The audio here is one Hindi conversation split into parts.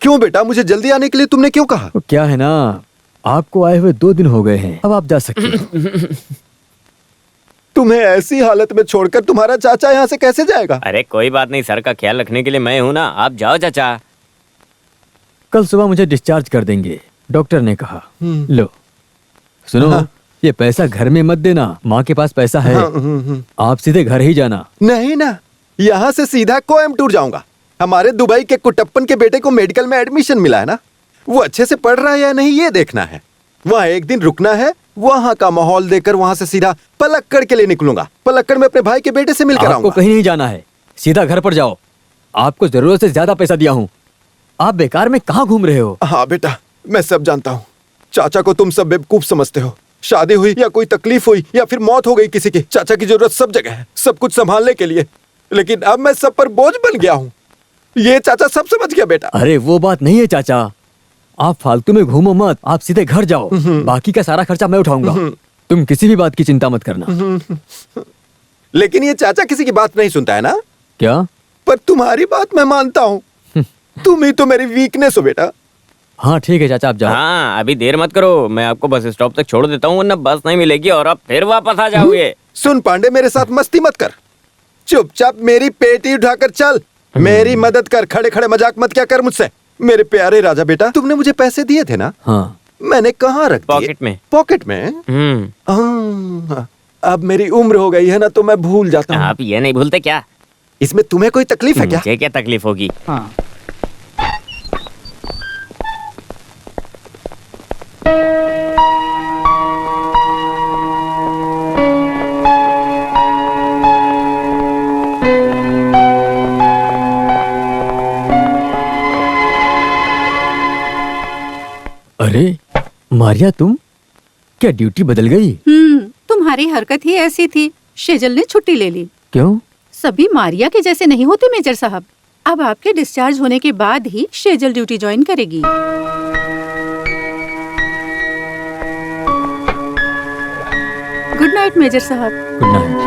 क्यों बेटा, मुझे जल्दी आने के लिए तुमने क्यों कहा? तो क्या है ना, आपको आए हुए 2 दिन हो गए हैं, अब आप जा सकते हैं। तुम्हें ऐसी हालत में छोड़कर तुम्हारा चाचा यहाँ से कैसे जाएगा? अरे कोई बात नहीं, सर का ख्याल रखने के लिए मैं हूँ ना, आप जाओ चाचा। कल सुबह मुझे डिस्चार्ज कर देंगे, डॉक्टर ने कहा। लो सुनो, ये पैसा घर में मत देना, माँ के पास पैसा है। आप सीधे घर ही जाना। नहीं ना, यहाँ से सीधा कोयम्बटूर जाऊंगा। हमारे दुबई के कुटप्पन के बेटे को मेडिकल में एडमिशन मिला है ना, वो अच्छे से पढ़ रहा है या नहीं ये देखना है। वहाँ एक दिन रुकना है, वहाँ का माहौल देखकर वहाँ से सीधा पलक्कड़ के लिए निकलूंगा। पलक्कड़ में अपने भाई के बेटे से मिलकर आऊंगा। आपको कहीं नहीं जाना है, सीधा घर पर जाओ। आपको जरूरत से ज्यादा पैसा दिया हूँ, आप बेकार में कहाँ घूम रहे हो? हाँ बेटा, मैं सब जानता हूँ। चाचा को तुम सब बेवकूफ समझते हो। शादी हुई या कोई तकलीफ हुई या फिर मौत हो गई किसी की, चाचा की जरूरत सब जगह है, सब कुछ संभालने के लिए। लेकिन अब मैं सब पर बोझ बन गया हूँ। ये चाचा सब समझ गया बेटा। अरे वो बात नहीं है चाचा, आप फालतू में घूमो मत, आप सीधे घर जाओ। बाकी का सारा खर्चा मैं उठाऊंगा, तुम किसी भी बात की चिंता मत करना। लेकिन ये चाचा किसी की बात नहीं सुनता है ना? क्या? पर तुम्हारी बात मैं मानता हूँ। तुम ही तो मेरी वीकनेस हो बेटा। हाँ ठीक है चाचा, आप जाओ। हाँ अभी देर मत करो, मैं आपको बस स्टॉप तक छोड़ देता हूँ, वरना बस नहीं मिलेगी और आप फिर वापस आ जाओगे। सुन पांडे, मेरे साथ मस्ती मत कर, चुपचाप मेरी पेटी उठाकर चल। मेरी मदद कर, खड़े खड़े मजाक मत क्या कर मुझसे। मेरे प्यारे राजा बेटा, तुमने मुझे पैसे दिए थे ना? हाँ। मैंने कहाँ रख दिए? पॉकेट में। पॉकेट में? अब मेरी उम्र हो गई है ना, तो मैं भूल जाता हूँ। आप ये नहीं भूलते क्या? इसमें तुम्हें कोई तकलीफ है क्या? मुझे क्या तकलीफ होगी? हाँ। अरे मारिया, तुम क्या ड्यूटी बदल गई? तुम्हारी हरकत ही ऐसी थी, शेजल ने छुट्टी ले ली। क्यों? सभी मारिया के जैसे नहीं होते मेजर साहब। अब आपके डिस्चार्ज होने के बाद ही शेजल ड्यूटी ज्वाइन करेगी। गुड नाइट मेजर साहब। Good night.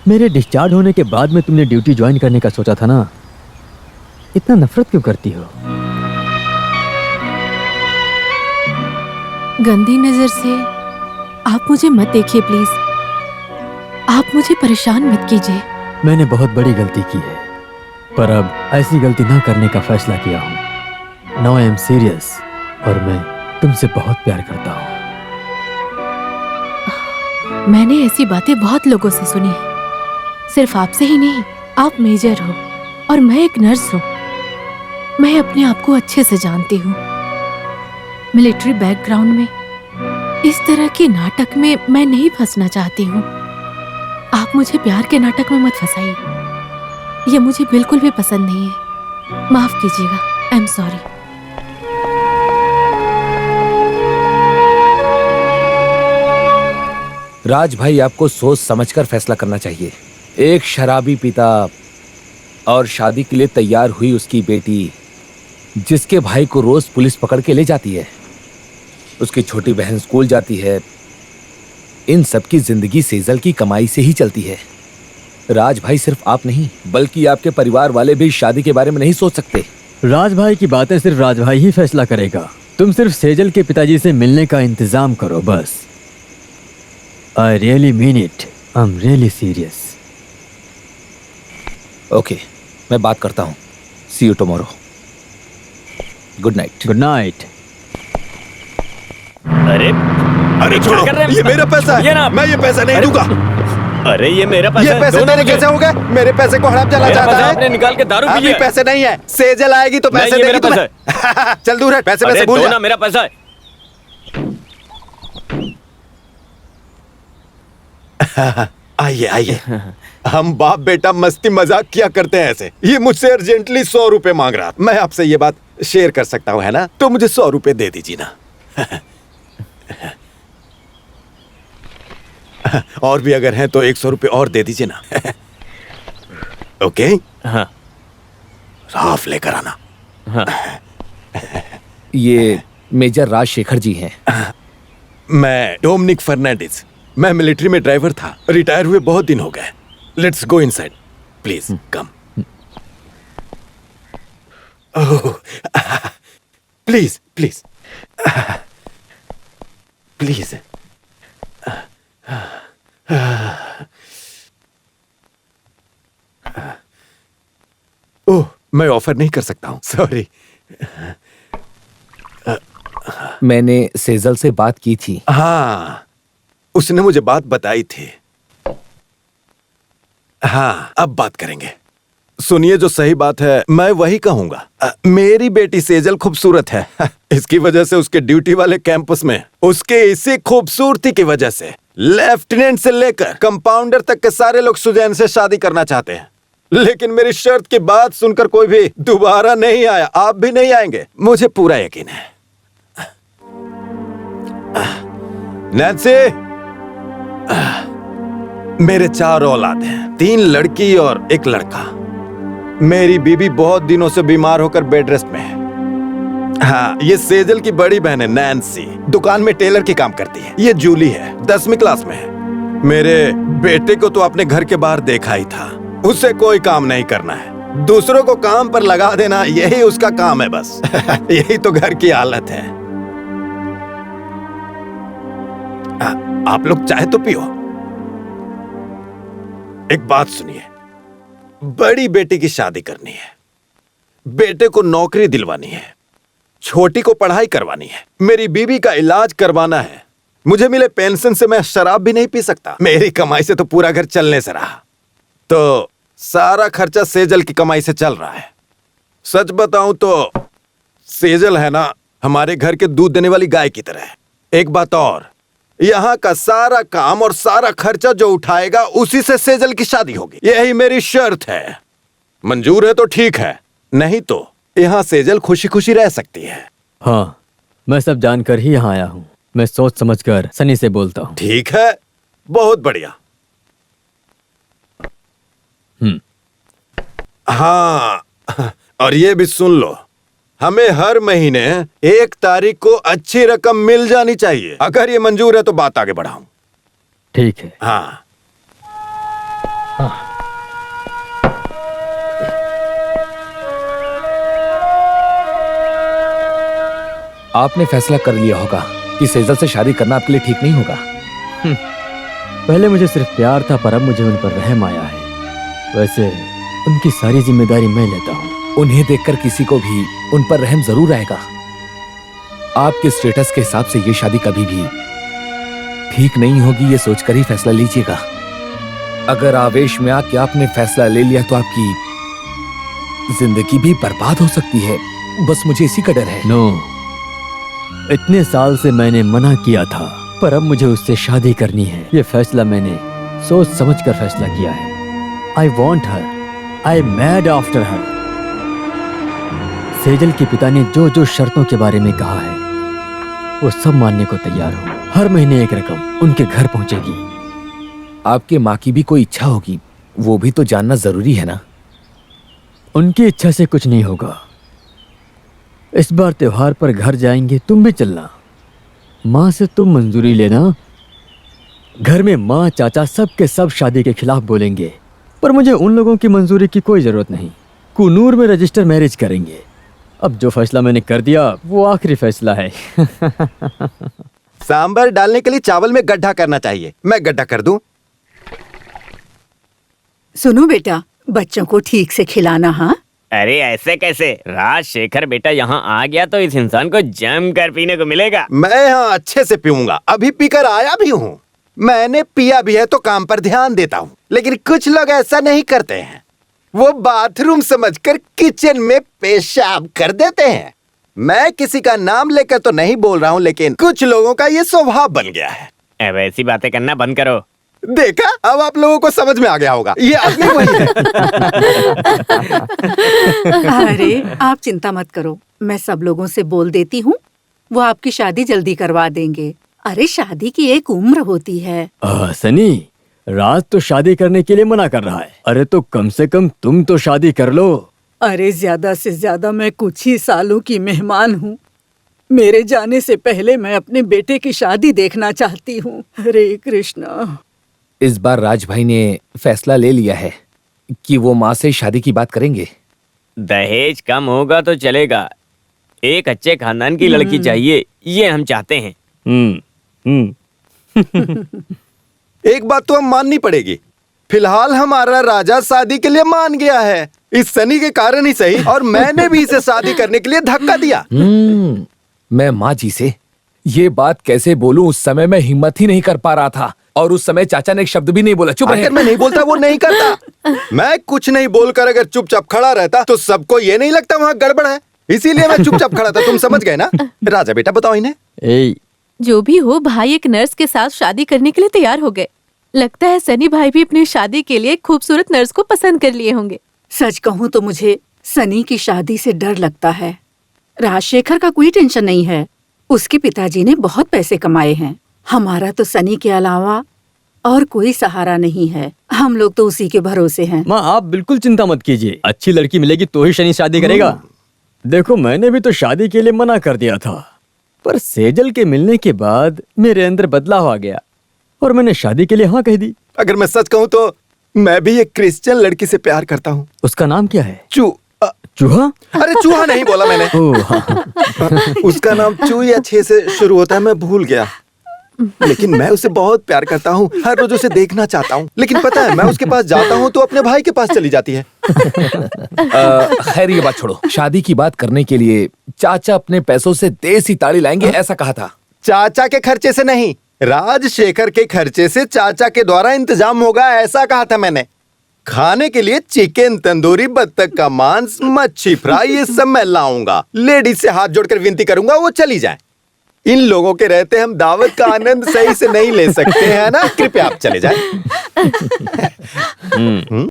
मेरे डिस्चार्ज होने के बाद में तुमने ड्यूटी ज्वाइन करने का सोचा था ना, इतना नफरत क्यों करती हो? गंदी नजर से आप मुझे मत देखिए प्लीज, आप मुझे परेशान मत कीजिए। मैंने बहुत बड़ी गलती की है, पर अब ऐसी गलती ना करने का फैसला किया हूँ। नाउ आई एम सीरियस और मैं तुमसे बहुत प्यार करता हूँ। मैंने ऐसी बातें बहुत लोगों से सुनी है, सिर्फ आपसे ही नहीं। आप मेजर हो और मैं एक नर्स हूँ, मैं अपने आप को अच्छे से जानती हूँ। मिलिट्री बैकग्राउंड में इस तरह के नाटक में मैं नहीं फंसना चाहती हूँ। आप मुझे प्यार के नाटक में मत फंसाइए, ये मुझे बिल्कुल भी पसंद नहीं है। माफ कीजिएगा, आई एम सॉरी। राज भाई, आपको सोच समझकर फैसला करना चाहिए। एक शराबी पिता और शादी के लिए तैयार हुई उसकी बेटी, जिसके भाई को रोज पुलिस पकड़ के ले जाती है, उसकी छोटी बहन स्कूल जाती है, इन सब की जिंदगी सेजल की कमाई से ही चलती है। राज भाई, सिर्फ आप नहीं बल्कि आपके परिवार वाले भी शादी के बारे में नहीं सोच सकते। राज भाई की बातें सिर्फ राज भाई ही फैसला करेगा। तुम सिर्फ सेजल के पिताजी से मिलने का इंतजाम करो बस। I really mean it, I am really serious. Okay, मैं बात करता हूँ। See you tomorrow. Good night. Good night. अरे छोड़ो, ये मेरा पैसा है, मैं ये पैसा नहीं दूंगा। अरे ये मेरा पैसा ये पैसे तेरे कैसे हो गए? मेरे पैसे को हड़प चला जाता है। आपने निकाल के दारू पी लिया। पैसे नहीं है, सेजल आएगी तो पैसे देगी तुम्हें। चल दूर है, पैसे पैसे भूल जा। मेरा पैसा है। आइए आइए। हम बाप बेटा मस्ती मजाक किया करते हैं ऐसे। ये मुझसे अर्जेंटली 100 रुपए मांग रहा। मैं आपसे ये बात शेयर कर सकता हूँ, है ना? तो मुझे 100 रुपए दे दीजिए ना। और भी अगर हैं तो 100 रुपए और दे दीजिए ना। ओके, हाँ साफ लेकर आना। हाँ। ये मेजर राजशेखर जी हैं। मैं डोमिनिक फर्नांडिस। मैं मिलिट्री में ड्राइवर था, रिटायर हुए बहुत दिन हो गए। Let's go inside please, come. Please please please. Oh, मैं ऑफर नहीं कर सकता हूं, सॉरी। मैंने सेजल से बात की थी। हाँ, उसने मुझे बात बताई थी। हाँ, अब बात करेंगे। सुनिए, जो सही बात है मैं वही कहूंगा। मेरी बेटी सेजल खूबसूरत है। इसकी वजह से उसके ड्यूटी वाले कैंपस में उसके इसी खूबसूरती की वजह से लेफ्टिनेंट से लेकर कंपाउंडर तक के सारे लोग सुजैन से शादी करना चाहते हैं। लेकिन मेरी शर्त की बात सुनकर कोई भी दोबारा नहीं आया। आप भी नहीं आएंगे, मुझे पूरा यकीन है। नैन्सी, मेरे 4 औलाद हैं, 3 लड़की और 1 लड़का। मेरी बीबी बहुत दिनों से बीमार होकर बेड रेस्ट में है। हाँ, ये सेजल की बड़ी बहन है नैन्सी, दुकान में टेलर की काम करती है। ये जूली है, 10वीं क्लास में है। मेरे बेटे को तो अपने घर के बाहर देखा ही था। उसे कोई काम नहीं करना है, दूसरों को काम पर लगा देना, यही उसका काम है बस। यही तो घर की हालत है। आप लोग चाहे तो पियो। एक बात सुनिए, बड़ी बेटी की शादी करनी है, बेटे को नौकरी दिलवानी है, छोटी को पढ़ाई करवानी है, मेरी बीवी का इलाज करवाना है। मुझे मिले पेंशन से मैं शराब भी नहीं पी सकता। मेरी कमाई से तो पूरा घर चलने से रहा, तो सारा खर्चा सेजल की कमाई से चल रहा है। सच बताऊं तो सेजल है ना, हमारे घर के दूध देने वाली गाय की तरह है। एक बात और, यहाँ का सारा काम और सारा खर्चा जो उठाएगा उसी से सेजल की शादी होगी। यही मेरी शर्त है। मंजूर है तो ठीक है, नहीं तो यहाँ सेजल खुशी खुशी रह सकती है। हाँ, मैं सब जानकर ही यहाँ आया हूँ। मैं सोच समझकर सनी से बोलता हूँ। ठीक है, बहुत बढ़िया। हाँ, और ये भी सुन लो, हमें हर महीने 1 तारीख को अच्छी रकम मिल जानी चाहिए। अगर ये मंजूर है तो बात आगे बढ़ाऊं। ठीक है। हाँ, आपने फैसला कर लिया होगा कि सेजल से शादी करना आपके लिए ठीक नहीं होगा। पहले मुझे सिर्फ प्यार था, पर अब मुझे उन पर रहम आया है। वैसे उनकी सारी जिम्मेदारी मैं लेता हूँ। उन्हें देखकर किसी को भी उन पर रहम जरूर आएगा। आपके स्टेटस के हिसाब से ये शादी कभी भी ठीक नहीं होगी, ये सोचकर ही फैसला लीजिएगा। अगर आवेश में आके आपने फैसला ले लिया तो आपकी जिंदगी भी बर्बाद हो सकती है। बस मुझे इसी का डर है। नो, इतने साल से मैंने मना किया था, पर अब मुझे उससे शादी करनी है। ये फैसला मैंने सोच समझकर फैसला किया है। I want her, I am mad after her. Sejal के पिता ने जो जो शर्तों के बारे में कहा है वो सब मानने को तैयार हूँ। हर महीने 1 रकम उनके घर पहुंचेगी। आपके माँ की भी कोई इच्छा होगी, वो भी तो जानना जरूरी है ना। उनकी इच्छा से कुछ नहीं होगा। इस बार त्योहार पर घर जाएंगे, तुम भी चलना। माँ से तुम मंजूरी लेना। घर में माँ चाचा सब के सब शादी के खिलाफ बोलेंगे, पर मुझे उन लोगों की मंजूरी की कोई जरूरत नहीं। कुनूर में रजिस्टर मैरिज करेंगे। अब जो फैसला मैंने कर दिया वो आखिरी फैसला है। सांबर डालने के लिए चावल में गड्ढा करना चाहिए। मैं गड्ढा कर दूं? सुनो बेटा, बच्चों को ठीक से खिलाना। हाँ, अरे ऐसे कैसे? राजशेखर बेटा यहाँ आ गया तो इस इंसान को जम कर पीने को मिलेगा। मैं यहाँ अच्छे से पीऊंगा, अभी पीकर आया भी हूँ। मैंने पिया भी है तो काम पर ध्यान देता हूँ। लेकिन कुछ लोग ऐसा नहीं करते हैं, वो बाथरूम समझकर किचन में पेशाब कर देते हैं। मैं किसी का नाम लेकर तो नहीं बोल रहा हूँ, लेकिन कुछ लोगों का ये स्वभाव बन गया है। अब ऐसी बातें करना बंद करो। देखा, अब आप लोगों को समझ में आ गया होगा, ये आदमी वही है। अरे आप चिंता मत करो, मैं सब लोगों से बोल देती हूँ, वो आपकी शादी जल्दी करवा देंगे। अरे शादी की एक उम्र होती है। सनी, राज तो शादी करने के लिए मना कर रहा है। अरे तो कम से कम तुम तो शादी कर लो। अरे ज्यादा से ज्यादा मैं कुछ ही सालों की मेहमान हूँ। मेरे जाने से पहले मैं अपने बेटे की शादी देखना चाहती हूँ। हरे कृष्णा। इस बार राज भाई ने फैसला ले लिया है कि वो माँ से शादी की बात करेंगे। दहेज कम होगा तो चलेगा, एक अच्छे खानदान की लड़की चाहिए, ये हम चाहते हैं। एक बात तो हम माननी पड़ेगी, फिलहाल हमारा राजा शादी के लिए मान गया है, इस सनी के कारण ही सही, और मैंने भी इसे शादी करने के लिए धक्का दिया। मैं माँ जी से ये बात कैसे बोलूं, उस समय मैं हिम्मत ही नहीं कर पा रहा था, और उस समय चाचा ने एक शब्द भी नहीं बोला। चुप रहे। अगर मैं नहीं बोलता वो नहीं करता। मैं कुछ नहीं बोलकर अगर चुपचाप खड़ा रहता तो सबको ये नहीं लगता वहाँ गड़बड़ है, इसीलिए मैं चुपचाप खड़ा था। तुम समझ गए ना? राजा बेटा बताओ इन्हें। ए, जो भी हो, भाई एक नर्स के साथ शादी करने के लिए तैयार हो गए। लगता है सनी भाई भी अपनी शादी के लिए एक खूबसूरत नर्स को पसंद कर लिए होंगे। सच कहूँ तो मुझे सनी की शादी से डर लगता है। राजशेखर का कोई टेंशन नहीं है, उसके पिताजी ने बहुत पैसे कमाए हैं। हमारा तो सनी के अलावा और कोई सहारा नहीं है, हम लोग तो उसी के भरोसे हैं। माँ आप बिल्कुल चिंता मत कीजिए, अच्छी लड़की मिलेगी तो ही शनि शादी करेगा। देखो मैंने भी तो शादी के लिए मना कर दिया था, पर सेजल के मिलने के बाद मेरे अंदर बदलाव आ गया और मैंने शादी के लिए हाँ कह दी। अगर मैं सच कहूँ तो मैं भी एक क्रिश्चियन लड़की से प्यार करता हूँ। उसका नाम क्या है? चूहा? चूहा? अरे चूहा नहीं बोला मैंने। ओह हाँ। उसका नाम चू या छे से शुरू होता है, मैं भूल गया, लेकिन मैं उसे बहुत प्यार करता हूँ, हर रोज उसे देखना चाहता हूँ। लेकिन पता है मैं उसके पास जाता हूँ तो अपने भाई के पास चली जाती है। खैर ये बात छोड़ो, शादी की बात करने के लिए चाचा अपने पैसों से देसी ताड़ी लाएंगे, ऐसा कहा था। चाचा के खर्चे से नहीं, राजशेखर के खर्चे से चाचा के द्वारा इंतजाम होगा, ऐसा कहा था मैंने। खाने के लिए चिकन, तंदूरी, बत्तख का मांस, मच्छी फ्राई, ये सब मैं लाऊंगा। लेडीज से हाथ जोड़कर विनती करूंगा वो चली जाए। इन लोगों के रहते हम दावत का आनंद सही से नहीं ले सकते हैं ना, कृपया आप चले जाएं।